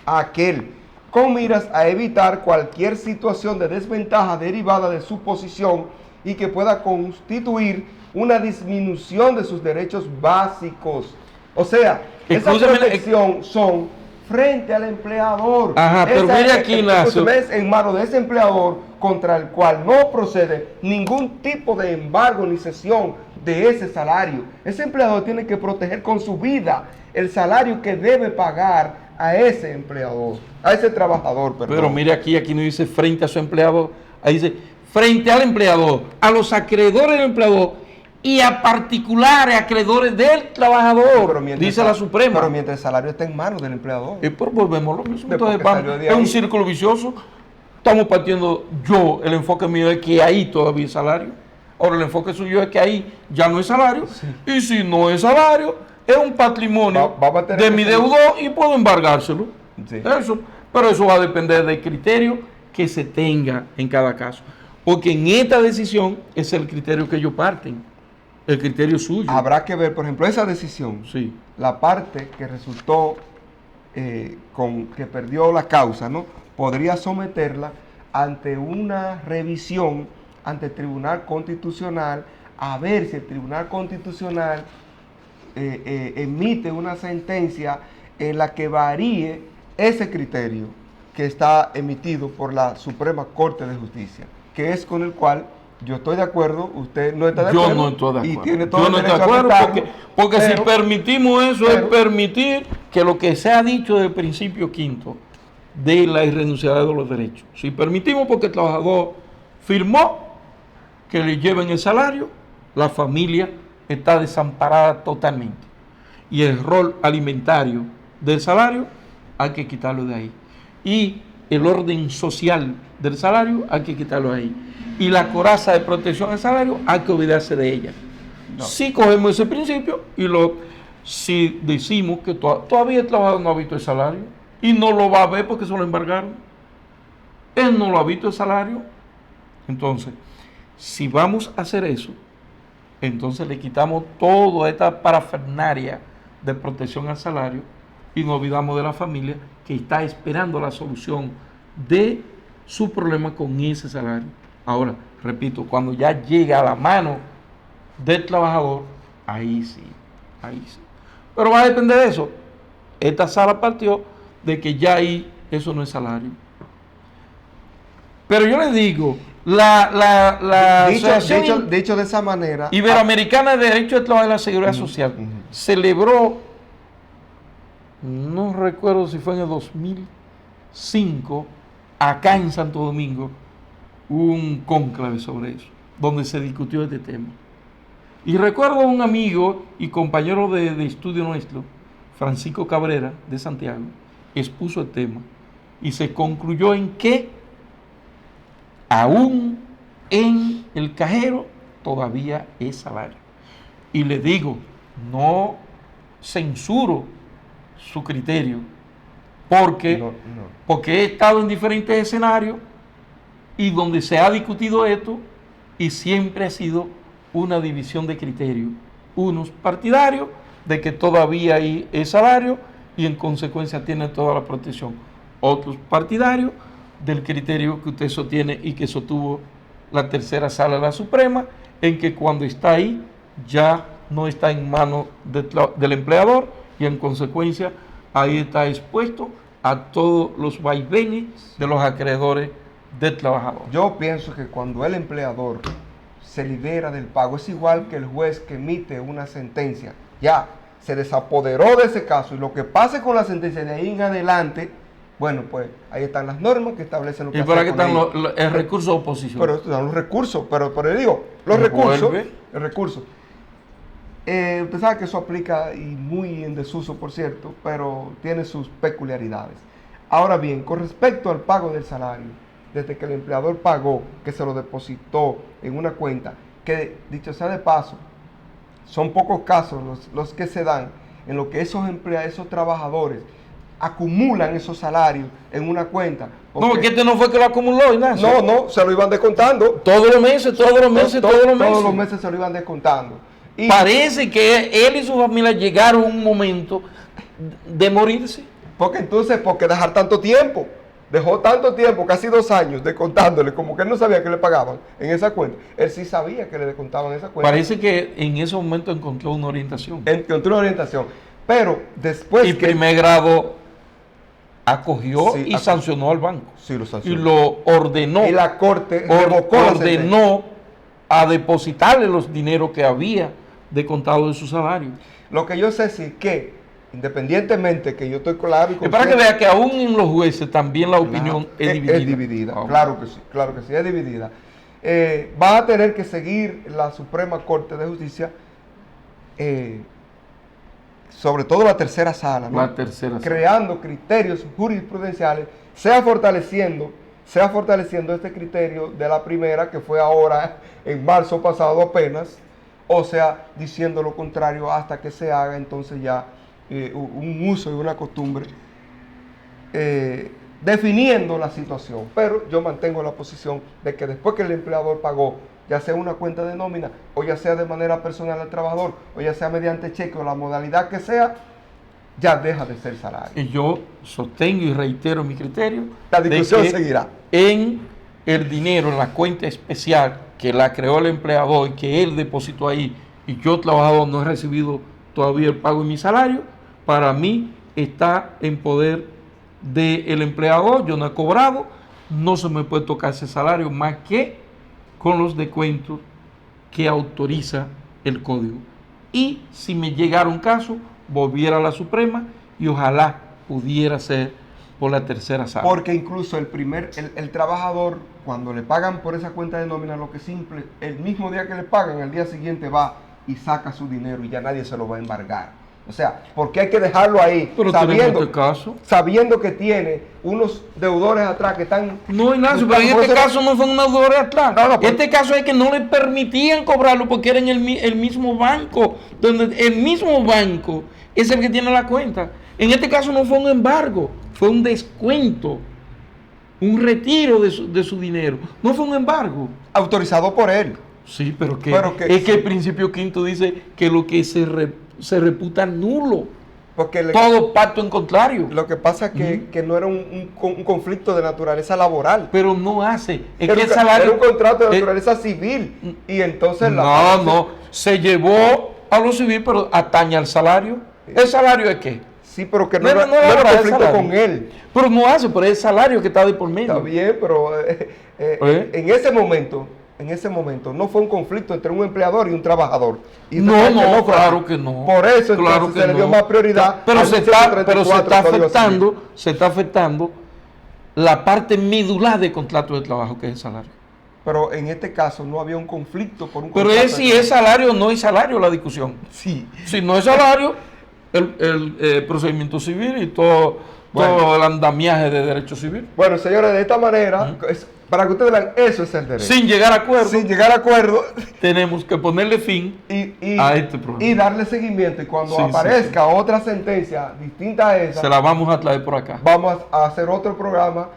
a aquel, con miras a evitar cualquier situación de desventaja derivada de su posición y que pueda constituir una disminución de sus derechos básicos. O sea, esa protección son frente al empleador. Ajá, pero mire aquí, Ignacio, es en manos de ese empleador contra el cual no procede ningún tipo de embargo ni cesión de ese salario. Ese empleador tiene que proteger con su vida el salario que debe pagar a ese empleador, a ese trabajador, perdón. Pero mire aquí no dice frente a su empleador, ahí dice frente al empleador, a los acreedores del empleador y a particulares acreedores del trabajador, dice la Suprema. Pero mientras el salario está en manos del empleador. Y pues volvemos a lo mismo. Entonces, es un círculo vicioso. Estamos partiendo, el enfoque mío es que ahí todavía hay salario. Ahora el enfoque suyo es que ahí ya no es salario. Sí. Y si no es salario, es un patrimonio de mi deudor y puedo embargárselo. Sí. Pero eso va a depender del criterio que se tenga en cada caso. Porque en esta decisión es el criterio que ellos parten. El criterio suyo. Habrá que ver, por ejemplo, esa decisión. Sí. La parte que resultó que perdió la causa, ¿no? Podría someterla ante una revisión ante el Tribunal Constitucional, a ver si el Tribunal Constitucional emite una sentencia en la que varíe ese criterio que está emitido por la Suprema Corte de Justicia, que es con el cual yo estoy de acuerdo, usted no está de acuerdo. Yo no estoy de acuerdo. Y tiene todo yo no estoy de acuerdo porque si permitimos eso es permitir que lo que se ha dicho desde el principio quinto de la irrenunciabilidad de los derechos. Si permitimos porque el trabajador firmó que le lleven el salario, la familia está desamparada totalmente. Y el rol alimentario del salario hay que quitarlo de ahí. Y el orden social del salario hay que quitarlo de ahí. Y la coraza de protección al salario hay que olvidarse de ella. No. Si cogemos ese principio y si decimos que todavía el trabajador no ha visto el salario y no lo va a ver porque se lo embargaron, él no lo ha visto el salario, entonces, si vamos a hacer eso, entonces le quitamos toda esta parafernaria de protección al salario y nos olvidamos de la familia que está esperando la solución de su problema con ese salario. Ahora, repito, cuando ya llega a la mano del trabajador, ahí sí. Pero va a depender de eso. Esta sala partió de que ya ahí eso no es salario. Pero yo les digo, la Asociación dicho de esa manera, Iberoamericana de Derecho de Trabajo y la Seguridad Social celebró, no recuerdo si fue en el 2005, acá en Santo Domingo, un cónclave sobre eso, donde se discutió este tema. Y recuerdo a un amigo y compañero de estudio nuestro, Francisco Cabrera, de Santiago, expuso el tema y se concluyó en que aún en el cajero todavía es salario. Y le digo, no censuro su criterio, porque he estado en diferentes escenarios y donde se ha discutido esto y siempre ha sido una división de criterios. Unos partidarios de que todavía hay salario y en consecuencia tiene toda la protección. Otros partidarios del criterio que usted sostiene y que sostuvo la tercera sala de la Suprema, en que cuando está ahí ya no está en manos del empleador y en consecuencia ahí está expuesto a todos los vaivenes de los acreedores del trabajador. Yo pienso que cuando el empleador se libera del pago, es igual que el juez que emite una sentencia, ya se desapoderó de ese caso y lo que pase con la sentencia de ahí en adelante, bueno, pues ahí están las normas que establecen lo que y por aquí están el recurso de oposición. Pero están los recursos, pero digo, los recursos, el recurso. Usted sabe que eso aplica y muy en desuso, por cierto, pero tiene sus peculiaridades. Ahora bien, con respecto al pago del salario, desde que el empleador pagó, que se lo depositó en una cuenta, que dicho sea de paso, son pocos casos los que se dan en lo que esos trabajadores acumulan esos salarios en una cuenta. No, porque este no fue que lo acumuló, Ignacio. No, se lo iban descontando. Todos los meses. Todos los meses se lo iban descontando. Y parece que él y su familia llegaron a un momento de morirse. Porque dejar tanto tiempo. Dejó tanto tiempo, casi 2 años, descontándole, como que él no sabía que le pagaban en esa cuenta. Él sí sabía que le descontaban esa cuenta. Parece que en ese momento encontró una orientación. Pero después y primer grado acogió y sancionó al banco. Sí, lo sancionó. Y lo ordenó. Y la corte ordenó a depositarle los dineros que había descontado de su salario. Lo que yo sé es que independientemente que yo estoy claro y es para que vea que aún en los jueces también la opinión es dividida. Es dividida, claro que sí, es dividida. Va a tener que seguir la Suprema Corte de Justicia, sobre todo la tercera sala, ¿no? La tercera sala. Creando criterios jurisprudenciales, sea fortaleciendo este criterio de la primera, que fue ahora en marzo pasado apenas, o sea, diciendo lo contrario hasta que se haga entonces ya un uso y una costumbre definiendo la situación. Pero yo mantengo la posición de que después que el empleador pagó, ya sea una cuenta de nómina, o ya sea de manera personal al trabajador, o ya sea mediante cheque o la modalidad que sea, ya deja de ser salario. Y yo sostengo y reitero mi criterio. La discusión seguirá. En el dinero, en la cuenta especial que la creó el empleador y que él depositó ahí, y yo, trabajador, no he recibido todavía el pago de mi salario, para mí está en poder del empleador, yo no he cobrado, no se me puede tocar ese salario más que con los descuentos que autoriza el código. Y si me llegara un caso, volviera a la Suprema y ojalá pudiera ser por la tercera sala. Porque incluso el trabajador, cuando le pagan por esa cuenta de nómina, lo que es simple, el mismo día que le pagan, al día siguiente va y saca su dinero y ya nadie se lo va a embargar. O sea, ¿por qué hay que dejarlo ahí? Pero tenemos este caso. Sabiendo que tiene unos deudores atrás que están... No, Ignacio, pero en este caso no son unos deudores atrás. Este caso es que no le permitían cobrarlo porque era en el mismo banco, donde el mismo banco es el que tiene la cuenta. En este caso no fue un embargo, fue un descuento, un retiro de su dinero. No fue un embargo. Autorizado por él. Sí, pero que el principio quinto dice que lo que se reputa nulo. Porque todo pacto en contrario. Lo que pasa es que no era un conflicto de naturaleza laboral. Pero no hace. Era un contrato de naturaleza civil. Y entonces se llevó a lo civil, pero atañe al salario. ¿El salario es qué? Sí, pero que no era conflicto con él. Pero no hace, pero es el salario que está de por medio. Está bien, pero en ese momento no fue un conflicto entre un empleador y un trabajador. Y claro que no. Por eso se le dio más prioridad. Pero se está afectando la parte medular del contrato de trabajo, que es el salario. Pero en este caso no había un conflicto por un contrato. Pero es si es salario o no es salario la discusión. Sí. Si no es salario, el procedimiento civil y todo el andamiaje de derecho civil. Bueno, señores, de esta manera, para que ustedes vean, eso es el derecho. Sin llegar a acuerdo. Tenemos que ponerle fin a este problema. Y darle seguimiento. Y cuando aparezca otra sentencia distinta a esa, se la vamos a traer por acá. Vamos a hacer otro programa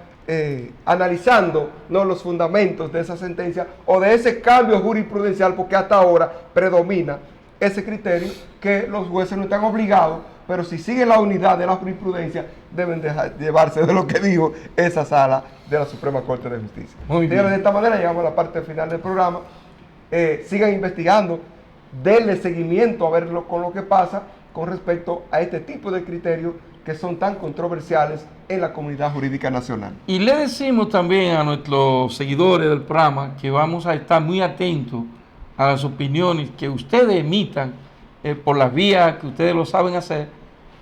analizando los fundamentos de esa sentencia o de ese cambio jurisprudencial, porque hasta ahora predomina ese criterio que los jueces no están obligados, pero si siguen la unidad de la jurisprudencia, deben llevarse de lo que dijo esa sala de la Suprema Corte de Justicia. Muy bien. De esta manera llegamos a la parte final del programa. Sigan investigando, denle seguimiento a ver con lo que pasa con respecto a este tipo de criterios que son tan controversiales en la comunidad jurídica nacional. Y le decimos también a nuestros seguidores del programa que vamos a estar muy atentos a las opiniones que ustedes emitan por las vías que ustedes lo saben hacer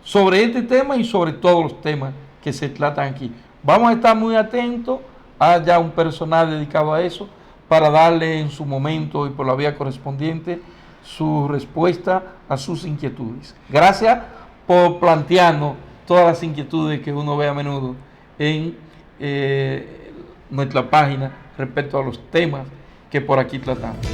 sobre este tema y sobre todos los temas que se tratan aquí. Vamos a estar muy atentos, haya un personal dedicado a eso para darle en su momento y por la vía correspondiente su respuesta a sus inquietudes. Gracias por plantearnos todas las inquietudes que uno ve a menudo en nuestra página respecto a los temas que por aquí tratamos.